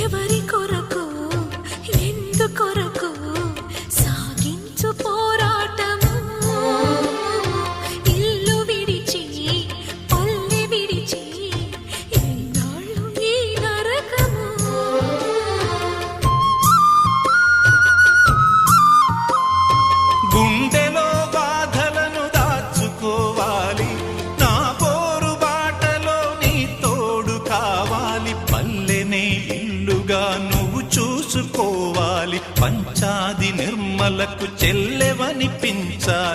ఎవరి కొరకు ఎందుకొరకు సాగించు పోరాటము ఇల్లు విడిచి పల్లె విడిచి ఎన్నాళ్ళు ఈ నరకము గుండెలో బాధలను దాచుకోవాలి నా పోరు బాటలో నీ తోడు కావాలి పల్లెనే ఇల్లుగా నువ్వు చూసుకోవాలి పంచాది నిర్మలకు చెల్లెవనిపించాలి